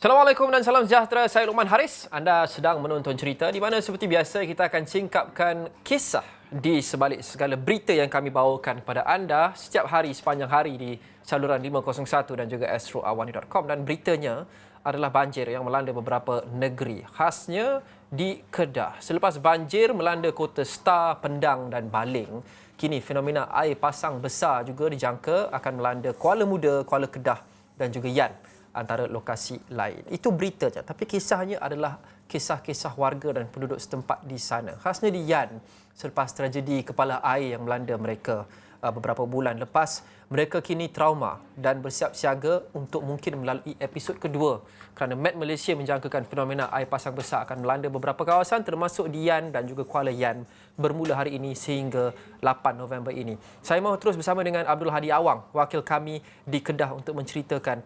Assalamualaikum dan salam sejahtera. Saya Luqman Haris. Anda sedang menonton cerita di mana seperti biasa kita akan singkapkan kisah di sebalik segala berita yang kami bawakan kepada anda setiap hari sepanjang hari di saluran 501 dan juga astroawani.com, dan beritanya adalah banjir yang melanda beberapa negeri, khasnya di Kedah. Selepas banjir melanda kota Star, Pendang dan Baling, kini fenomena air pasang besar juga dijangka akan melanda Kuala Muda, Kuala Kedah dan juga Yan, antara lokasi lain. Itu beritanya, tapi kisahnya adalah kisah-kisah warga dan penduduk setempat di sana. Khasnya di Yan, selepas tragedi kepala air yang melanda mereka beberapa bulan lepas, mereka kini trauma dan bersiap siaga untuk mungkin melalui episod kedua, kerana Met Malaysia menjangkakan fenomena air pasang besar akan melanda beberapa kawasan termasuk di Yan dan juga Kuala Yan bermula hari ini sehingga 8 November ini. Saya mahu terus bersama dengan Abdul Hadi Awang, wakil kami di Kedah, untuk menceritakan.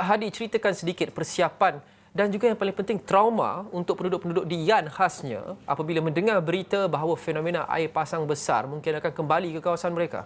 Hadi, ceritakan sedikit persiapan dan juga yang paling penting trauma untuk penduduk-penduduk di Yan khasnya apabila mendengar berita bahawa fenomena air pasang besar mungkin akan kembali ke kawasan mereka.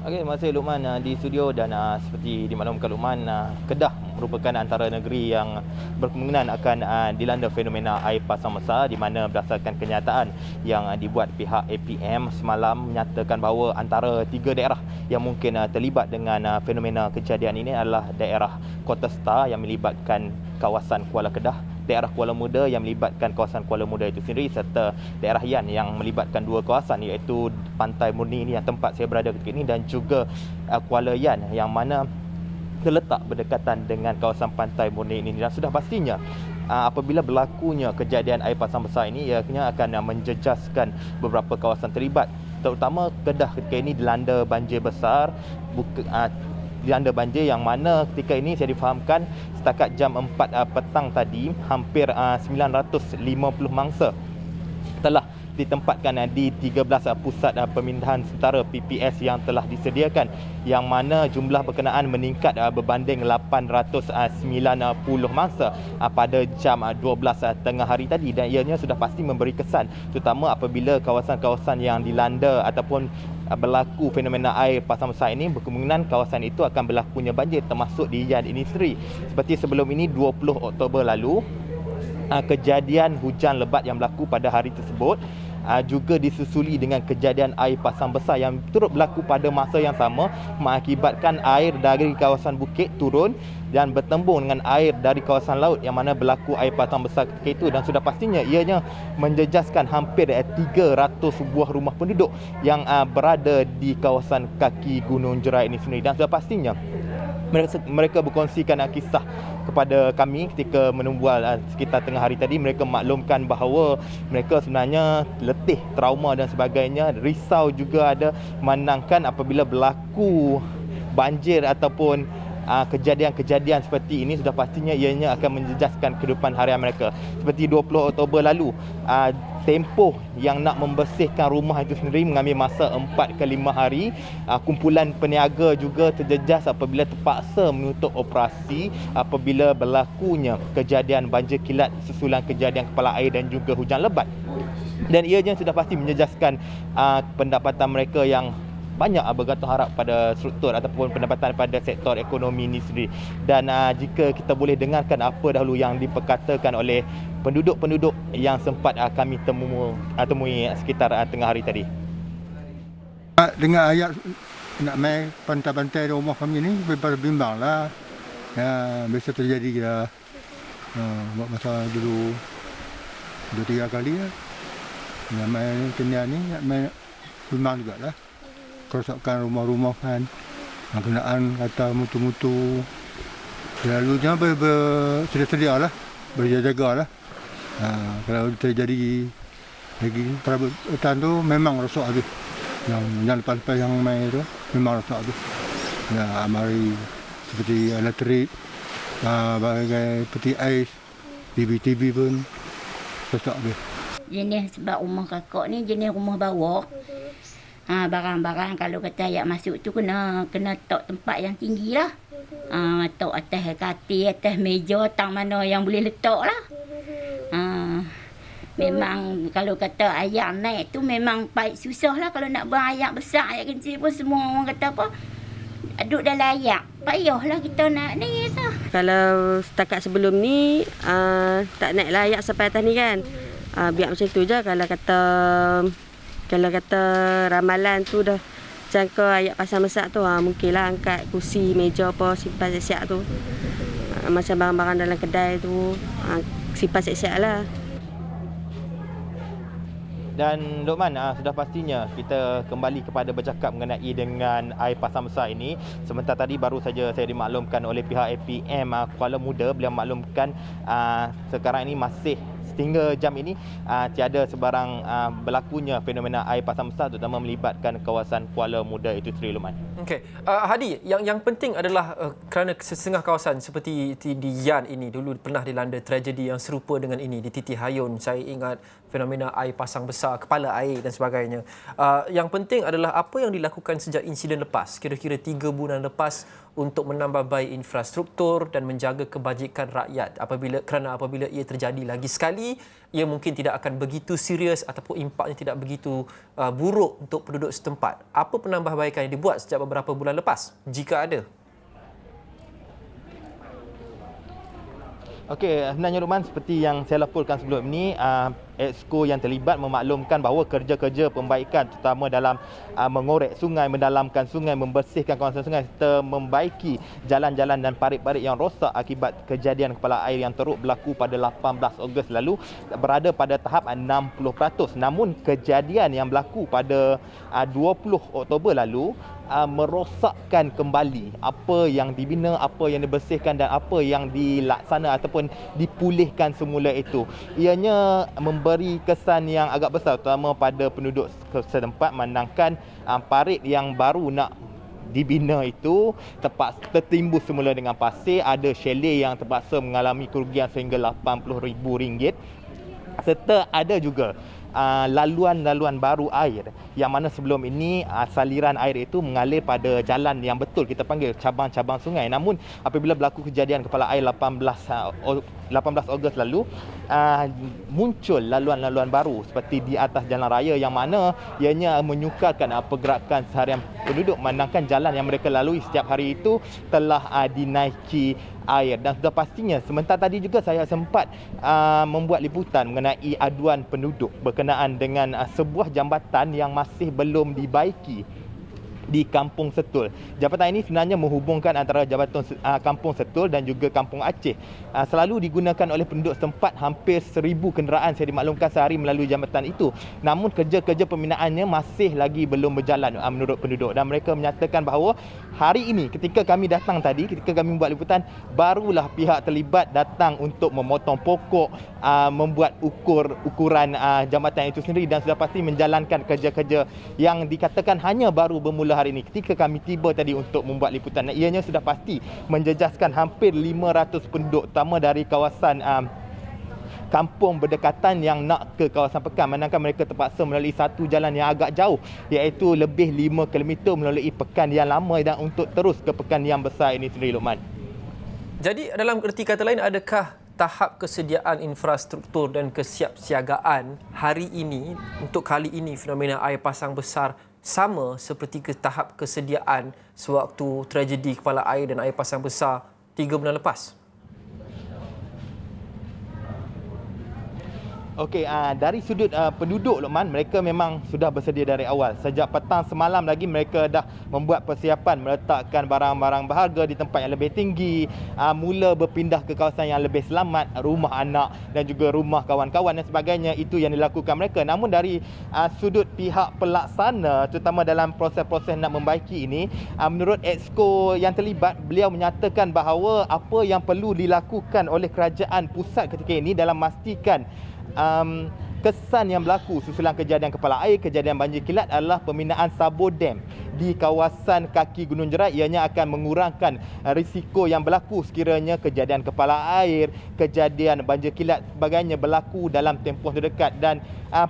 Okey, terima kasih Luqman di studio, dan seperti dimaklumkan Luqman, Kedah merupakan antara negeri yang berkemungkinan akan dilanda fenomena air pasang besar, di mana berdasarkan kenyataan yang dibuat pihak APM semalam menyatakan bahawa antara 3 daerah yang mungkin terlibat dengan fenomena kejadian ini adalah daerah Kota Star yang melibatkan kawasan Kuala Kedah, daerah Kuala Muda yang melibatkan kawasan Kuala Muda itu sendiri, serta daerah Yan yang melibatkan 2 kawasan, iaitu Pantai Murni ini yang tempat saya berada ketika ini, dan juga Kuala Yan yang mana terletak berdekatan dengan kawasan Pantai Murni ini. Dan sudah pastinya apabila berlakunya kejadian air pasang besar ini, ianya akan menjejaskan beberapa kawasan terlibat, terutama Kedah ketika ini dilanda banjir besar, dilanda banjir yang mana ketika ini saya difahamkan setakat jam 4 petang tadi, hampir 950 mangsa telah ditempatkan di 13 pusat pemindahan sementara PPS yang telah disediakan, yang mana jumlah berkenaan meningkat berbanding 890 mangsa pada jam 12 tengah hari tadi, dan ianya sudah pasti memberi kesan, terutama apabila kawasan-kawasan yang dilanda ataupun berlaku fenomena air pasang besar ini, berkemungkinan kawasan itu akan berlakunya banjir, termasuk di Yan ini sendiri. Seperti sebelum ini 20 Oktober lalu, kejadian hujan lebat yang berlaku pada hari tersebut juga disusuli dengan kejadian air pasang besar yang turut berlaku pada masa yang sama, mengakibatkan air dari kawasan bukit turun dan bertembung dengan air dari kawasan laut, yang mana berlaku air pasang besar ketika itu, dan sudah pastinya ianya menjejaskan hampir 300 buah rumah penduduk yang berada di kawasan kaki Gunung Jerai ini sendiri. Dan sudah pastinya mereka berkongsikan kisah kepada kami ketika menembual sekitar tengah hari tadi. Mereka maklumkan bahawa mereka sebenarnya letih, trauma dan sebagainya, risau juga ada, menangkan apabila berlaku banjir ataupun kejadian-kejadian seperti ini, sudah pastinya ianya akan menjejaskan kehidupan harian mereka. Seperti 20 Oktober lalu, tempoh yang nak membersihkan rumah itu sendiri mengambil masa 4 ke 5 hari. Kumpulan peniaga juga terjejas apabila terpaksa menutup operasi apabila berlakunya kejadian banjir kilat susulan kejadian kepala air dan juga hujan lebat. Dan ianya sudah pasti menjejaskan pendapatan mereka yang banyak bergantung harap pada struktur ataupun pendapatan pada sektor ekonomi ini sendiri. Dan jika kita boleh dengarkan apa dahulu yang diperkatakan oleh penduduk-penduduk yang sempat kami temui sekitar tengah hari tadi. Dengan ayat nak main pantai-pantai rumah kami ni bimbang lah. Ya, biasa terjadi lah. Buat masa dulu 2-3 kali lah. Nak main kena ni, nak main bimbang jugalah. Kerosakan rumah-rumah kan, kenaan kata mutu-mutu. Selalunya sedia-sedia lah, berjaga-jaga lah. Kalau terjadi lagi perawatan tu memang rosak habis. Yang lepas-lepas yang main tu memang rosak habis. Ya, mari seperti elektrik, bagai peti ais, TV pun rosak habis. Jenis sebab rumah kakak ni jenis rumah bawah. Barang-barang kalau kata ayat masuk tu kena tok tempat yang tinggi lah. Tok atas katil, atas meja, tang mana yang boleh letak lah. Memang kalau kata ayat naik tu memang baik susah lah. Kalau nak buang ayat besar, ayat kecil pun semua orang kata apa, aduk dalam ayak. Payahlah kita nak ni tu. Kalau setakat sebelum ni tak naik layak sampai atas ni kan. Biar macam tu je. Kalau kata ramalan tu dah jangka ayat pasang besar tu, mungkinlah angkat kursi, meja apa, simpan siap-siap tu. Macam barang-barang dalam kedai tu, simpan siap-siap lah. Dan Lokman, sudah pastinya kita kembali kepada bercakap mengenai dengan air pasang besar ini. Sebentar tadi baru saja saya dimaklumkan oleh pihak APM Kuala Muda. Beliau maklumkan sekarang ini masih sehingga jam ini tiada sebarang berlakunya fenomena air pasang besar, terutama melibatkan kawasan Kuala Muda itu sendiri, Lokman. Okey, Hadi, yang penting adalah kerana setengah kawasan seperti di Yan ini dulu pernah dilanda tragedi yang serupa dengan ini di Titi Hayun. Saya ingat fenomena air pasang besar, kepala air dan sebagainya. Yang penting adalah apa yang dilakukan sejak insiden lepas, kira-kira 3 bulan lepas, untuk menambah baik infrastruktur dan menjaga kebajikan rakyat. Kerana apabila ia terjadi lagi sekali, ia mungkin tidak akan begitu serius ataupun impaknya tidak begitu buruk untuk penduduk setempat. Apa penambahbaikan yang dibuat sejak beberapa bulan lepas, jika ada? Okey, sebenarnya Lokman, seperti yang saya laporkan sebelum ini, Exco yang terlibat memaklumkan bahawa kerja-kerja pembaikan terutama dalam mengorek sungai, mendalamkan sungai, membersihkan kawasan sungai serta membaiki jalan-jalan dan parit-parit yang rosak akibat kejadian kepala air yang teruk berlaku pada 18 Ogos lalu berada pada tahap 60%. Namun kejadian yang berlaku pada 20 Oktober lalu merosakkan kembali apa yang dibina, apa yang dibersihkan dan apa yang dilaksana ataupun dipulihkan semula itu. Ianya memberi kesan yang agak besar terutama pada penduduk setempat, menangkan parit yang baru nak dibina itu tertimbus semula dengan pasir. Ada chalet yang terpaksa mengalami kerugian sehingga RM80,000, serta ada juga laluan-laluan baru air yang mana sebelum ini saliran air itu mengalir pada jalan yang betul kita panggil cabang-cabang sungai. Namun apabila berlaku kejadian kepala air 18 Ogos lalu, muncul laluan-laluan baru seperti di atas jalan raya yang mana ianya menyukarkan pergerakan seharian penduduk, memandangkan jalan yang mereka lalui setiap hari itu telah dinaiki air. Dan sudah pastinya sebentar tadi juga saya sempat membuat liputan mengenai aduan penduduk berkenaan dengan sebuah jambatan yang masih belum dibaiki di Kampung Setul. Jambatan ini sebenarnya menghubungkan antara jambatan Kampung Setul dan juga Kampung Aceh. Selalu digunakan oleh penduduk setempat, hampir 1,000 kenderaan saya dimaklumkan sehari melalui jambatan itu. Namun kerja-kerja pembinaannya masih lagi belum berjalan menurut penduduk, dan mereka menyatakan bahawa hari ini ketika kami datang tadi, ketika kami membuat liputan, barulah pihak terlibat datang untuk memotong pokok, membuat ukuran jambatan itu sendiri, dan sudah pasti menjalankan kerja-kerja yang dikatakan hanya baru bermula hari ini. Ketika kami tiba tadi untuk membuat liputan, ianya sudah pasti menjejaskan hampir 500 penduduk, terutama dari kawasan kampung berdekatan yang nak ke kawasan pekan, manakala mereka terpaksa melalui satu jalan yang agak jauh, iaitu lebih 5 km melalui pekan yang lama dan untuk terus ke pekan yang besar ini sendiri, Lokman. Jadi dalam erti kata lain, adakah tahap kesediaan infrastruktur dan kesiapsiagaan hari ini untuk kali ini fenomena air pasang besar sama seperti ke tahap kesediaan sewaktu tragedi kepala air dan air pasang besar 3 bulan lepas? Okey, dari sudut penduduk, Lokman, mereka memang sudah bersedia dari awal. Sejak petang semalam lagi mereka dah membuat persiapan, meletakkan barang-barang berharga di tempat yang lebih tinggi, mula berpindah ke kawasan yang lebih selamat, rumah anak dan juga rumah kawan-kawan dan sebagainya. Itu yang dilakukan mereka. Namun dari sudut pihak pelaksana, terutama dalam proses-proses nak membaiki ini, menurut Exco yang terlibat, beliau menyatakan bahawa apa yang perlu dilakukan oleh kerajaan pusat ketika ini dalam memastikan kesan yang berlaku susulan kejadian kepala air, kejadian banjir kilat adalah pembinaan Sabo Dam di kawasan kaki Gunung Jerat. Ianya akan mengurangkan risiko yang berlaku sekiranya kejadian kepala air, kejadian banjir kilat sebagainya berlaku dalam tempoh terdekat. Dan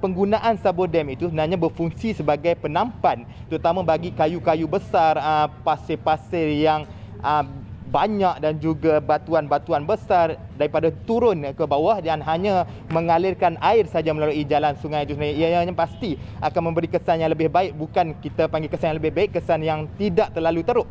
penggunaan Sabo Dam itu sebenarnya berfungsi sebagai penampan, terutama bagi kayu-kayu besar, pasir-pasir yang banyak dan juga batuan-batuan besar daripada turun ke bawah dan hanya mengalirkan air saja melalui jalan sungai itu sendiri. Ianya pasti akan memberi kesan yang lebih baik, bukan kita panggil kesan yang lebih baik, kesan yang tidak terlalu teruk.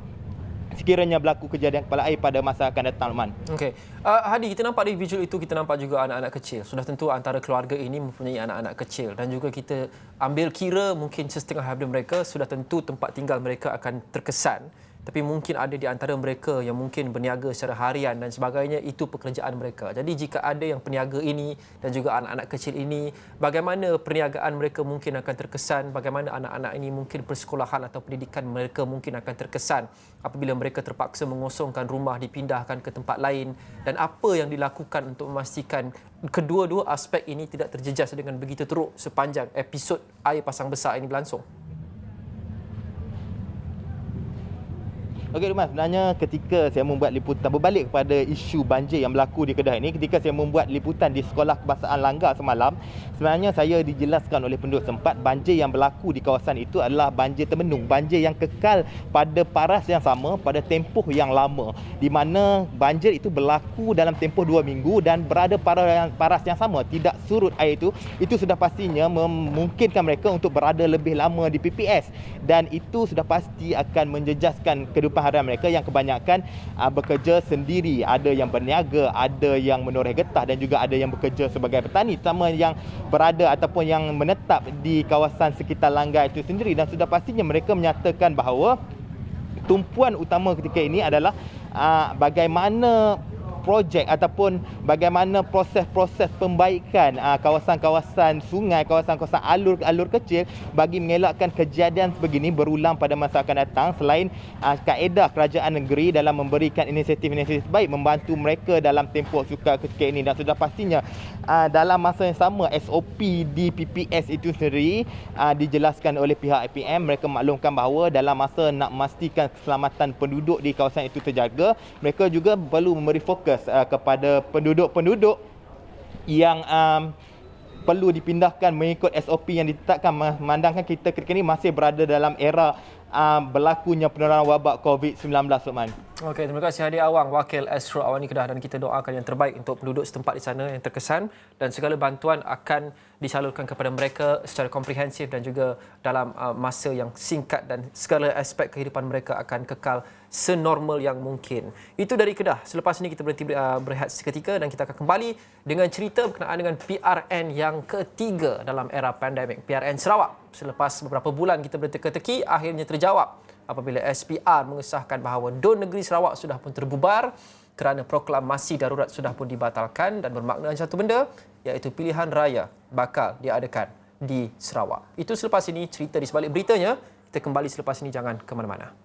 sekiranya berlaku kejadian kepala air pada masa akan datang, Luqman. Okey. Hadi, kita nampak di visual itu, kita nampak juga anak-anak kecil. Sudah tentu antara keluarga ini mempunyai anak-anak kecil dan juga kita ambil kira mungkin setengah daripada mereka sudah tentu tempat tinggal mereka akan terkesan. Tapi mungkin ada di antara mereka yang mungkin berniaga secara harian dan sebagainya, itu pekerjaan mereka. Jadi jika ada yang peniaga ini dan juga anak-anak kecil ini, bagaimana perniagaan mereka mungkin akan terkesan, bagaimana anak-anak ini mungkin persekolahan atau pendidikan mereka mungkin akan terkesan apabila mereka terpaksa mengosongkan rumah, dipindahkan ke tempat lain, dan apa yang dilakukan untuk memastikan kedua-dua aspek ini tidak terjejas dengan begitu teruk sepanjang episod Air Pasang Besar ini berlangsung. Okey, Luqman, sebenarnya ketika saya membuat liputan berbalik kepada isu banjir yang berlaku di Kedah ini, ketika saya membuat liputan di Sekolah Kebangsaan Langgar semalam, sebenarnya saya dijelaskan oleh penduduk setempat banjir yang berlaku di kawasan itu adalah banjir terbendung, banjir yang kekal pada paras yang sama, pada tempoh yang lama, di mana banjir itu berlaku dalam tempoh 2 minggu dan berada pada paras yang sama, tidak surut air itu sudah pastinya memungkinkan mereka untuk berada lebih lama di PPS, dan itu sudah pasti akan menjejaskan kehidupan harian mereka yang kebanyakan bekerja sendiri. Ada yang berniaga, ada yang menoreh getah dan juga ada yang bekerja sebagai petani, sama yang berada ataupun yang menetap di kawasan sekitar Langgar itu sendiri. Dan sudah pastinya mereka menyatakan bahawa tumpuan utama ketika ini adalah bagaimana projek ataupun bagaimana proses-proses pembaikan kawasan-kawasan sungai, kawasan-kawasan alur kecil bagi mengelakkan kejadian sebegini berulang pada masa akan datang, selain kaedah kerajaan negeri dalam memberikan inisiatif-inisiatif baik membantu mereka dalam tempoh sukar ketika ini. Dan sudah pastinya dalam masa yang sama SOP di PPS itu sendiri dijelaskan oleh pihak IPM. Mereka maklumkan bahawa dalam masa nak memastikan keselamatan penduduk di kawasan itu terjaga, mereka juga perlu memberi fokus kepada penduduk-penduduk yang perlu dipindahkan mengikut SOP yang ditetapkan, memandangkan kita ketika ini masih berada dalam era berlakunya penularan wabak COVID-19, Luqman. Okey, terima kasih Hadi Awang, Wakil Astro Awani Kedah, dan kita doakan yang terbaik untuk penduduk setempat di sana yang terkesan dan segala bantuan akan disalurkan kepada mereka secara komprehensif dan juga dalam masa yang singkat dan segala aspek kehidupan mereka akan kekal senormal yang mungkin. Itu dari Kedah. Selepas ini kita berhenti berehat seketika dan kita akan kembali dengan cerita berkenaan dengan PRN yang ketiga dalam era pandemik. PRN Sarawak. Selepas beberapa bulan kita berteka-teki, akhirnya terjawab apabila SPR mengesahkan bahawa DUN Negeri Sarawak sudah pun terbubar kerana proklamasi darurat sudah pun dibatalkan, dan bermakna satu benda, iaitu pilihan raya bakal diadakan di Sarawak. Itu selepas ini cerita di sebalik beritanya. Kita kembali selepas ini, jangan ke mana-mana.